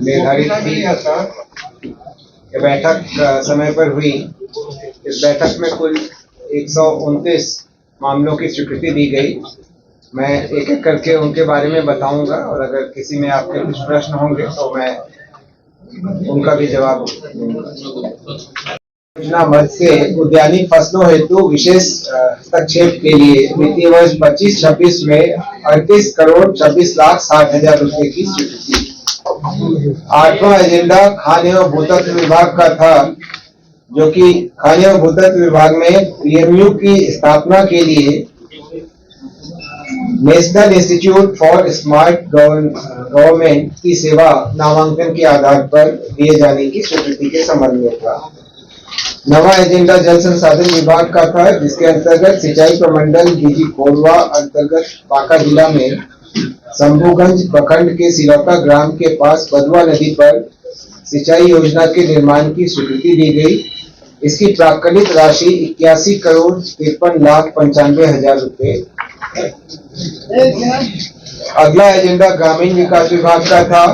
निर्धारित थी। ये बैठक समय पर हुई। इस बैठक में कुल 129 मामलों की स्वीकृति दी गई। मैं एक एक करके उनके बारे में बताऊंगा और अगर किसी में आपके कुछ प्रश्न होंगे तो मैं उनका भी जवाब दूंगा। योजना मद से उद्यानिक फसलों हेतु विशेष हस्तक्षेप के लिए वित्तीय वर्ष 25-26 में 38 करोड़ 26 लाख 60 हजार रुपए की स्वीकृति। 8वां एजेंडा खाद्य एवं भूतत्व विभाग का था, जो कि खाद्य एवं भूतत्व विभाग में पीएमयू की स्थापना के लिए national institute for smart government की सेवा नामांकन के आधार पर दिए जाने की स्वीकृति के संबंध में था। 9वां एजेंडा जल संसाधन विभाग का था, जिसके अंतर्गत सिंचाई प्रमंडल डीजी कोरबा अंतर्गत बांका जिला में शंभुगंज प्रखंड के सिलौता ग्राम के पास बदुआ नदी पर सिंचाई योजना के निर्माण की स्वीकृति दी गई। इसकी प्राक्कलित राशि 81 करोड़ 53 लाख 95 हजार रुपए। अगला एजेंडा ग्रामीण विकास विभाग का था,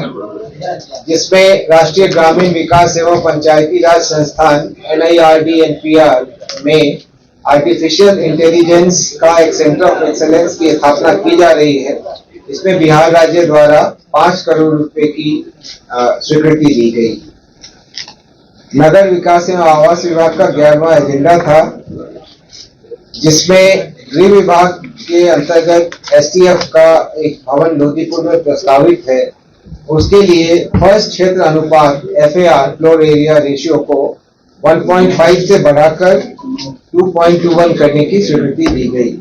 जिसमें राष्ट्रीय ग्रामीण विकास एवं पंचायती राज संस्थान NIRDNPR में आर्टिफिशियल इंटेलिजेंस का एक सेंटर ऑफ एक्सेलेंस की स्थापना की जा रही है। इसमें बिहार राज्य द्वारा 5 करोड़ रुपए की स्वीकृति दी गई। नगर विकास एवं आवास विभाग का 11वां एजेंडा था, जिसमें गृह विभाग के अंतर्गत STF का एक भवन लोधीपुर में प्रस्तावित है। उसके लिए फर्स्ट क्षेत्र अनुपात FAR फ्लोर एरिया रेशियो को 1.5 से बढ़ाकर 2.21 करने की स्वीकृति दी गई।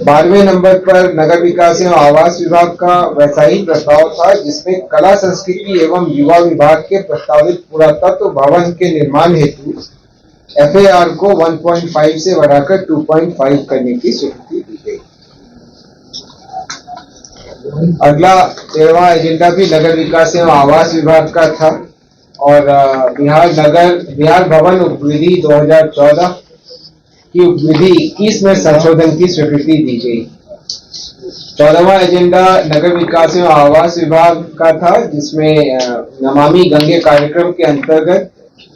12वें नंबर पर नगर विकास एवं आवास विभाग का वैसा ही प्रस्ताव था, जिसमें कला संस्कृति एवं युवा विभाग के प्रस्तावित पुरातत्व भवन के निर्माण हेतु FAR को 1.5 से बढ़ाकर 2.5 करने की स्वीकृति दी गई। अगला 13वां एजेंडा भी नगर विकास एवं आवास विभाग का था और बिहार भवन उपविधि 2014 की उपविधि 21 में संशोधन की स्वीकृति दी गई। 14वां एजेंडा नगर विकास एवं आवास विभाग का था, जिसमें नमामि गंगे कार्यक्रम के अंतर्गत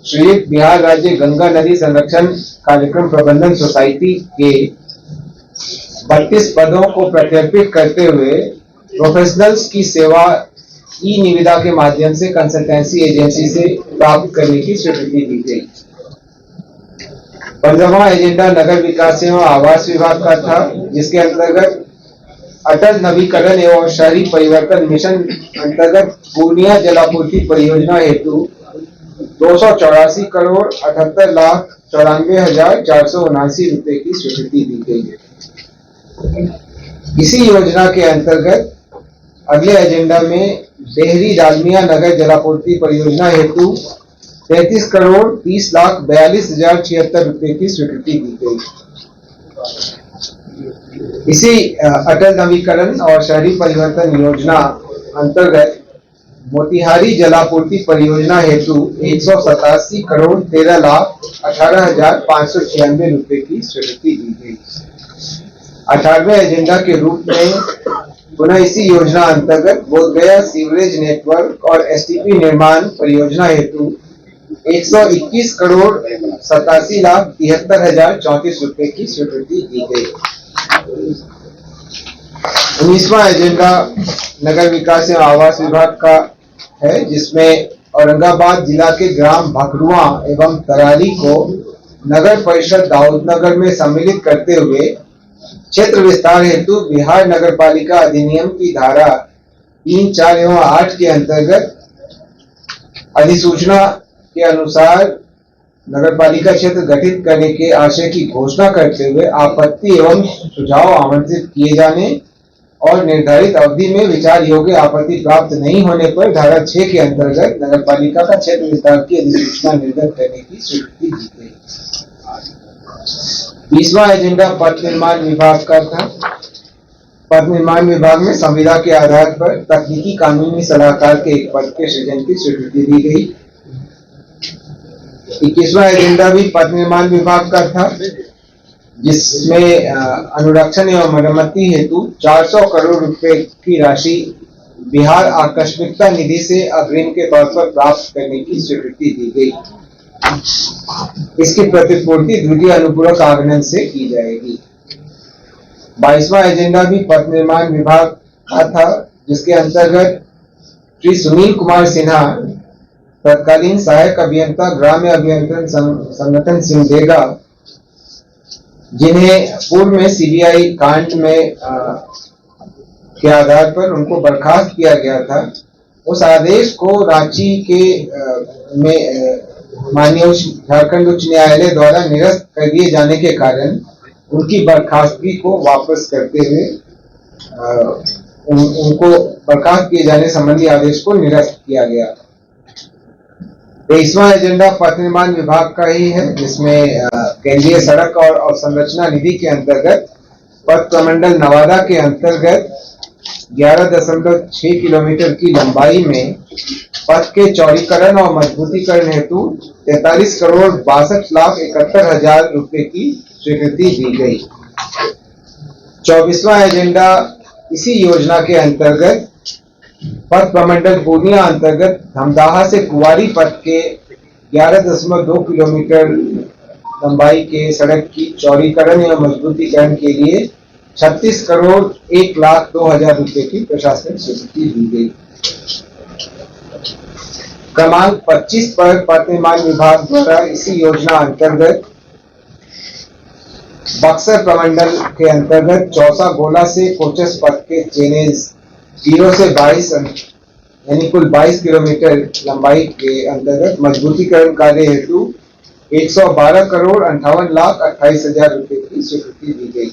श्रीयुक्त बिहार राज्य गंगा नदी संरक्षण कार्यक्रम प्रबंधन सोसाइटी के 32 पदों को प्रत्यर्पित करते हुए प्रोफेशनल्स की सेवा निविदा के माध्यम से कंसल्टेंसी एजेंसी से प्राप्त करने की स्वीकृति दी गई। 15वां एजेंडा नगर विकास एवं आवास विभाग का था, जिसके अंतर्गत अटल नवीकरण एवं शहरी परिवर्तन मिशन अंतर्गत पूर्णिया जलापूर्ति परियोजना हेतु 284 करोड़ 78 लाख 94 हजार 479 रुपए की स्वीकृति दी गई है। इसी योजना के अंतर्गत अगले एजेंडा में डेहरी डालमिया नगर जलापूर्ति परियोजना हेतु 33 करोड़ 30 लाख 42 हजार 76 रुपए की स्वीकृति दी गई। इसी अटल नवीकरण और शहरी परिवर्तन योजना अंतर्गत मोतिहारी जलापूर्ति परियोजना हेतु 187 करोड़ 13 लाख 18 हजार 596 रुपए की स्वीकृति दी गई। 18वें एजेंडा के रूप में पुनः इसी योजना अंतर्गत बोधगया सीवरेज नेटवर्क और STP निर्माण परियोजना हेतु 121 करोड़ 87 लाख 73 हजार 34 रुपए की स्वीकृति दी गई। 19वां एजेंडा नगर विकास एवं आवास विभाग का है, जिसमें औरंगाबाद जिला के ग्राम भखरुआ एवं तरारी को नगर परिषद दाऊदनगर में सम्मिलित करते हुए क्षेत्र विस्तार हेतु बिहार नगर पालिका अधिनियम की धारा 3, 4 एवं 8 के अंतर्गत अधिसूचना के अनुसार नगर पालिका क्षेत्र गठित करने के आशय की घोषणा करते हुए आपत्ति एवं सुझाव आमंत्रित किए जाने और निर्धारित अवधि में विचार योग्य आपत्ति प्राप्त नहीं होने पर धारा 6 के अंतर्गत नगर पालिका का क्षेत्र विस्तार की अधिसूचना निर्गत करने की स्वीकृति दी गई। 20वां एजेंडा पथ निर्माण विभाग का था। पथ निर्माण विभाग में संविदा के आधार पर तकनीकी कानूनी सलाहकार के एक पद के सृजन की स्वीकृति दी गई। 21वां एजेंडा भी पथ निर्माण विभाग का था, जिसमें अनुरक्षण एवं मरम्मति हेतु 400 करोड़ रुपए की राशि बिहार आकस्मिकता निधि से अग्रिम के तौर पर प्राप्त करने की स्वीकृति दी गई। इसकी प्रतिपूर्ति द्वितीय अनुपूरक आगमन से की जाएगी। 22वां एजेंडा भी पथ निर्माण विभाग का था, जिसके अंतर्गत श्री सुनील कुमार सिन्हा, तत्कालीन सहायक अभियंता ग्राम्य अभियंत्रण संगठन सिमडेगा, जिन्हें पूर्व में सीबीआई कांड में के आधार पर उनको बर्खास्त किया गया था, उस आदेश को रांची के में माननीय झारखंड उच्च न्यायालय द्वारा निरस्त कर दिए जाने के कारण उनकी बर्खास्तगी को वापस करते हुए उनको बर्खास्त किए जाने संबंधी आदेश को निरस्त किया गया। 23वां एजेंडा पथ निर्माण विभाग का ही है, जिसमें केंद्रीय सड़क और अवसंरचना निधि के अंतर्गत पथ प्रमंडल नवादा के अंतर्गत 11.6 किलोमीटर की लंबाई में पथ के चौड़ीकरण और मजबूतीकरण हेतु 43,62,71,000 रुपए की स्वीकृति दी गई। 24वां एजेंडा इसी योजना के अंतर्गत पथ प्रमंडल पूर्णिया अंतर्गत धमदाहा से कुवारी पथ के 11.2 किलोमीटर लंबाई के सड़क की चौड़ीकरण या मजबूतीकरण के लिए 36,01,02,000 रुपए की प्रशासनिक स्वीकृति दी गई। क्रमांक 25 पर पथ निर्माण विभाग द्वारा इसी योजना अंतर्गत बक्सर प्रमंडल के अंतर्गत चौसा गोला से कोचस पथ के चेनेज 0 से 22 यानी कुल 22 किलोमीटर लंबाई के अंतर्गत मजबूतीकरण कार्य हेतु 112,58,28,000 रुपए की स्वीकृति दी गई।